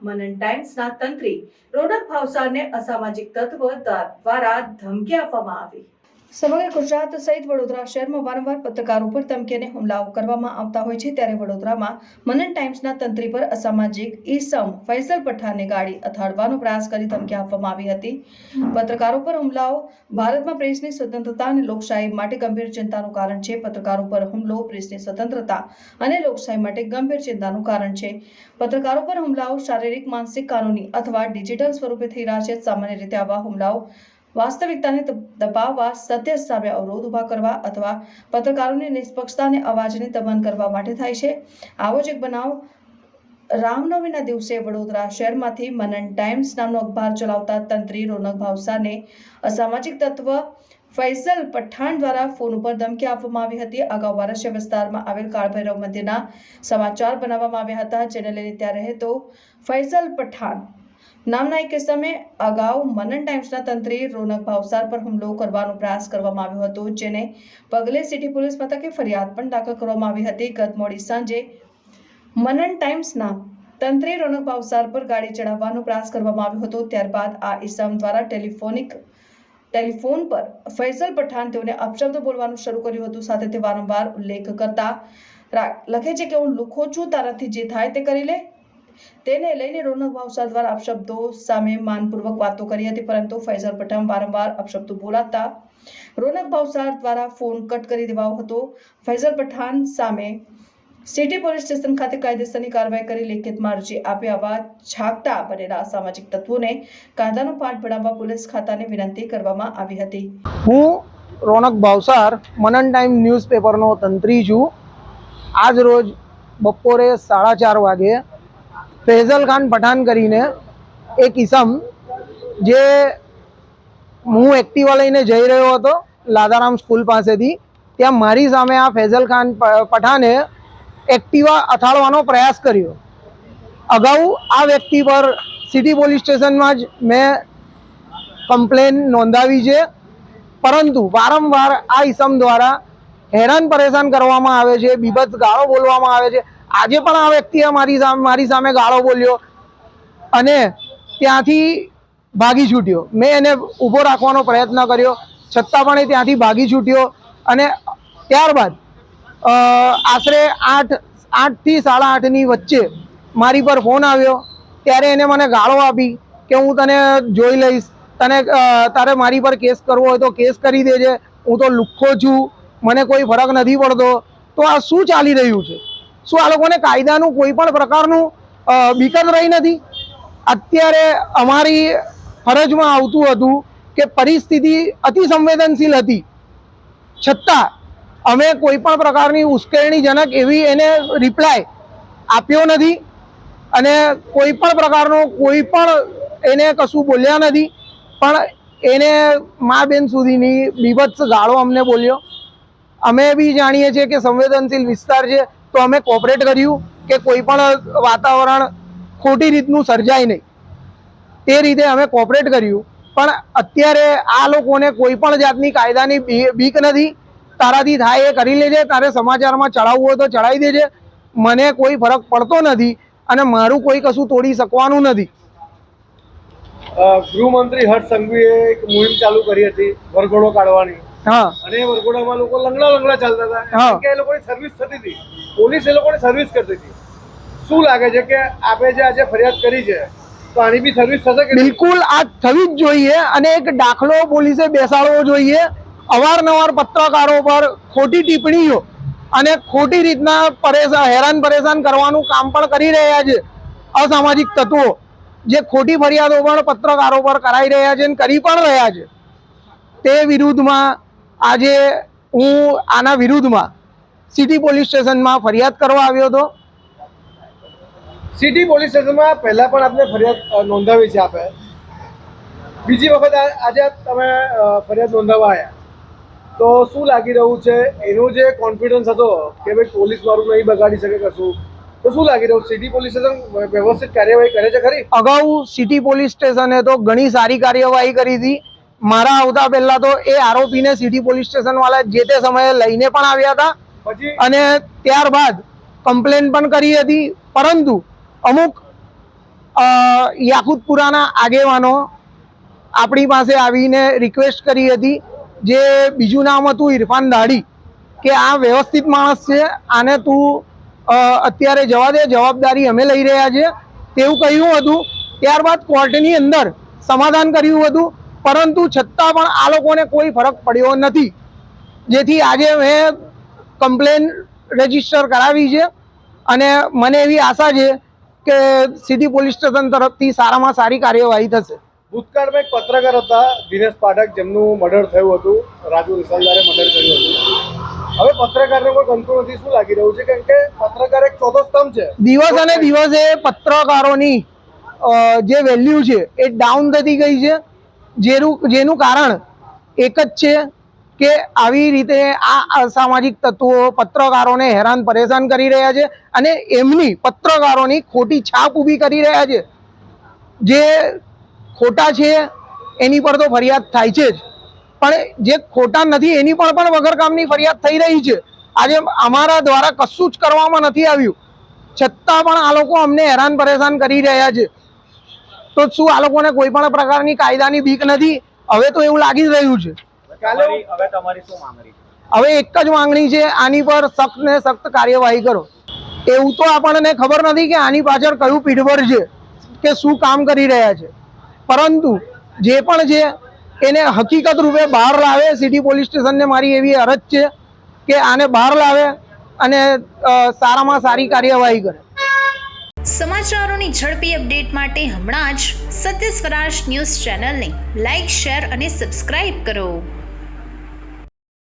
મનન ટાઈમ્સના તંત્રી રોનક ભાવસારને અસામાજિક તત્વ દ્વારા ધમકી આપવામાં આવી। સમગ્ર ગુજરાત સહિત વડોદરા શહેરમાં વારંવાર પત્રકારો પર ધમકી અને હુમલાઓ કરવામાં આવતા હોય છે, ત્યારે વડોદરામાં મનન ટાઈમ્સના તંત્રી પર અસામાજિક ઈસમ ફૈઝલ પઠાણને ગાડી અથાડવાનો પ્રયાસ કરી ધમકી આપવામાં આવી હતી। પત્રકારો પર હુમલાઓ ભારતમાં પ્રેસની સ્વતંત્રતા અને લોકશાહી માટે ગંભીર ચિંતાનું કારણ છે। પત્રકારો પર હુમલો પ્રેસની સ્વતંત્રતા અને લોકશાહી માટે ગંભીર ચિંતાનું કારણ છે। પત્રકારો પર હુમલાઓ શારીરિક, માનસિક, કાનૂની અથવા ડિજિટલ સ્વરૂપે થઈ રહ્યા છે। સામાન્ય રીતે આવા હુમલાઓ વાસ્તવિકતાને દબાવવા, સત્ય સામે અવરોધ ઉભા કરવા અથવા પત્રકારોની નિષ્પક્ષતા અને અવાજને દમન કરવા માટે થાય છે। આવો જ એક બનાવ રામનવમીના દિવસે વડોદરા શહેરમાંથી મનન ટાઈમ્સ નામનો અખબાર ચલાવતા તંત્રી રોનક ભાવસારને અસામાજિક તત્વ ફૈઝલ પઠાણ દ્વારા ફોન ઉપર ધમકી આપવામાં આવી હતી। અગાઉ વારસિયા વિસ્તારમાં આવેલ કાળભૈરવ મંદિરના સમાચાર બનાવવામાં આવ્યા હતા, જેને લઈને ત્યાં રહેતો ફૈઝલ પઠાણ નામના એક કિસ્સામે અગાઉ મનન ટાઈમ્સના તંત્રી રોનક ભાવસાર પર હુમલો કરવાનો પ્રયાસ કરવામાં આવ્યો હતો, જેને પગલે સિટી પોલીસ મથકે ફરિયાદ પણ દાખલ કરવામાં આવી હતી। ગત મોડી સાંજે મનન ટાઈમ્સના તંત્રી રોનક ભાવસાર પર ગાડી ચડાવવાનો પ્રયાસ કરવામાં આવ્યો હતો। ત્યારબાદ આ ઈસમ દ્વારા ટેલિફોન પર ફૈઝલ પઠાણ તેઓને અપશબ્દ બોલવાનું શરૂ કર્યું હતું। સાથે તે વારંવાર ઉલ્લેખ કરતા લખે છે કે હું લુખો છું, તારાથી જે થાય તે કરી લે। તેને લઈને રોનક ભાવસાર દ્વારા અપશબ્દો સામે માનપૂર્વક વાતો કરી હતી, પરંતુ ફૈઝલ પઠાણ વારંવાર અપશબ્દો બોલાતા રોનક ભાવસાર દ્વારા ફોન કટ કરી દેવાયો હતો। ફૈઝલ પઠાણ સામે સિટી પોલીસ સ્ટેશન ખાતે કાયદેસરની કાર્યવાહી કરી લેખિતમાં અરજી આપી આવા છાકટા બનેલા અસામાજિક તત્વોને કાયદાનો પાઠ ભણાવવા પોલીસ ખાતાને વિનંતી કરવામાં આવી હતી। હું રોનક ભાવસાર મનન ટાઈમ ન્યૂઝપેપરનો તંત્રી છું। આજ રોજ બપોરે 4:30 વાગે ફૈઝલ ખાન પઠાણ કરીને એક ઈસમ, જે હું એક્ટિવા લઈને જઈ રહ્યો હતો લાદારામ સ્કૂલ પાસેથી, ત્યાં મારી સામે આ ફૈઝલ ખાન પઠાણે એક્ટિવા અથાડવાનો પ્રયાસ કર્યો। અગાઉ આ વ્યક્તિ પર સિટી પોલીસ સ્ટેશનમાં જ મેં કમ્પ્લેન નોંધાવી છે, પરંતુ વારંવાર આ ઈસમ દ્વારા હેરાન પરેશાન કરવામાં આવે છે, બીભત્સ ગાળો બોલવામાં આવે છે। આજે પણ આ વ્યક્તિએ મારી સામે ગાળો બોલ્યો અને ત્યાંથી ભાગી છૂટ્યો। મેં એને ઊભો રાખવાનો પ્રયત્ન કર્યો, છતાં પણ એ ત્યાંથી ભાગી છૂટ્યો અને ત્યારબાદ આશરે 8 થી 8:30ની વચ્ચે મારી પર ફોન આવ્યો। ત્યારે એને મને ગાળો આપી કે હું તને જોઈ લઈશ, તારે મારી પર કેસ કરવો હોય તો કેસ કરી દેજે, હું તો લુખ્ખો છું, મને કોઈ ફરક નથી પડતો। તો આ શું ચાલી રહ્યું છે? શું આ લોકોને કાયદાનું કોઈ પણ પ્રકારનું બીક જ રહી નથી? અત્યારે અમારી ફરજમાં આવતું હતું કે પરિસ્થિતિ અતિ સંવેદનશીલ હતી, છતાં અમે કોઈ પણ પ્રકારની ઉશ્કેરણીજનક એવી એને રિપ્લાય આપ્યો નથી અને કોઈ પણ પ્રકારનો કોઈ પણ એને કશું બોલ્યા નથી, પણ એને મા બેન સુધીની બીભત્સ ગાળો અમને બોલ્યો। અમે બી જાણીએ છીએ કે સંવેદનશીલ વિસ્તાર છે, તો અમે કોઓપરેટ કર્યું કે કોઈ પણ વાતાવરણ ખોટી રીતનું સર્જાય નહીં, તે રીતે અમે કોઓપરેટ કર્યું। પણ અત્યારે આ લોકોને કોઈ પણ જાતની કાયદાની બીક નથી। તારાથી થાય એ કરી લેજે, તારે સમાચારમાં ચડાવવું હોય તો ચડાવી દેજે, મને કોઈ ફરક પડતો નથી અને મારું કોઈ કશું તોડી શકવાનું નથી। ગૃહમંત્રી હર્ષ સંઘવીએ એક મુહિમ ચાલુ કરી હતી વરઘોડો કાઢવાની। હા, અને વરઘોડામાં લોકો લંગડા ચાલતા હતા, કારણ કે એ લોકોની સર્વિસ થતી હતી, પોલીસ એ લોકોની સર્વિસ કરતી હતી। શું લાગે છે કે આપે જે આજે ફરિયાદ કરી છે તો આની બી સર્વિસ થશે કે? બિલકુલ આ થવી જ જોઈએ અને એક દાખલો પોલીસે બેસાડવો જોઈએ। અવારનવાર પત્રકારો પર ખોટી ટિપ્પણીઓ અને ખોટી રીતના હેરાન પરેશાન કરવાનું કામ પણ કરી રહ્યા છે અસામાજિક તત્વો, જે ખોટી ફરિયાદો પણ પત્રકારો પર કરાઈ રહ્યા છે અને કરી પણ રહ્યા છે। તે વિરુદ્ધમાં આજે હું આના વિરુદ્ધમાં સિટી પોલીસ સ્ટેશનમાં ફરિયાદ કરવા આવ્યો હતો। સિટી પોલીસ સ્ટેશનમાં પહેલા પણ આપને ફરિયાદ નોંધાવી છે આપે, બીજી વખત આજે તમે ફરિયાદ નોંધાવવા આવ્યા, તો શું લાગી રહ્યું છે? એનો જે કોન્ફિડન્સ હતો કે ભાઈ પોલીસ મારું નહીં બગાડી શકે કશું, તો શું લાગી રહ્યું? સિટી પોલીસ સ્ટેશન વ્યવસ્થિત કાર્યવાહી કરે છે ખરી? અગાઉ સિટી પોલીસ સ્ટેશને તો ઘણી સારી કાર્યવાહી કરી હતી। મારા આવતા પહેલા તો એ આરોપીને સિટી પોલીસ સ્ટેશન વાળા જે તે સમયે લઈને પણ આવ્યા હતા અને ત્યારબાદ કમ્પ્લેન પણ કરી હતી, પરંતુ અમુક યાકુતપુરાના આગેવાનો આપણી પાસે આવીને રિક્વેસ્ટ કરી હતી. જે બીજું નામ હતું ઇરફાન દાઢી, કે આ વ્યવસ્થિત માણસ છે, આને તું અત્યારે જવા દે, જવાબદારી અમે લઈ રહ્યા છે તેવું કહ્યું હતું. ત્યારબાદ કોર્ટની અંદર સમાધાન કર્યું હતું, પરંતુ છતાં પણ આ લોકોને કોઈ ફરક પડ્યો નથી. જેથી આજે મેં કમ્પ્લેન રજીસ્ટર કરાવી છે અને મને એવી આશા છે કે સિટી પોલીસ સ્ટેશન તરફથી સારામાં સારી કાર્યવાહી થશે. ભૂતકાળમાં એક પત્રકાર હતા દિનેશ પાઠક, જેમનું મર્ડર થયું હતું, રાજુ રિસાલદારે મર્ડર કર્યું હતું. હવે પત્રકારને કોઈ ગમતું નથી, શું લાગી રહ્યું છે? કારણ કે પત્રકાર એક ચોથો સ્તંભ છે. દિવસ અને દિવસે પત્રકારોની જે વેલ્યુ છે એ ડાઉન થતી ગઈ છે. જેનું કારણ એક જ છે કે આવી રીતે આ અસામાજિક તત્વો પત્રકારોને હેરાન પરેશાન કરી રહ્યા છે અને એમની પત્રકારોની ખોટી છાપ ઊભી કરી રહ્યા છે. જે ખોટા છે એની પર તો ફરિયાદ થાય છે જ, પણ જે ખોટા નથી એની પર પણ વગર કામની ફરિયાદ થઈ રહી છે. આજે અમારા દ્વારા કશું જ કરવામાં નથી આવ્યું, છતાં પણ આ લોકો અમને હેરાન પરેશાન કરી રહ્યા છે. તો શું આ લોકોને કોઈ પણ પ્રકારની કાયદાની બીક નથી? હવે તો એવું લાગી રહ્યું છે. હવે એક જ માંગણી છે, આની પર સખ્ત ને સખ્ત કાર્યવાહી કરો. એવું તો આપણને ખબર નથી કે આની પાછળ કયું પીઠબળ છે કે શું કામ કરી રહ્યા છે, પરંતુ જે પણ છે એને હકીકત રૂપે બહાર લાવે. સિટી પોલીસ સ્ટેશનને મારી એવી અરજ છે કે આને બહાર લાવે અને સારામાં સારી કાર્યવાહી કરે. સમાચારોની ઝડપી અપડેટ માટે હમણાં જ સત્ય સ્વરાજ ન્યૂઝ ચેનલને લાઇક, શેર અને સબસ્ક્રાઇબ કરો.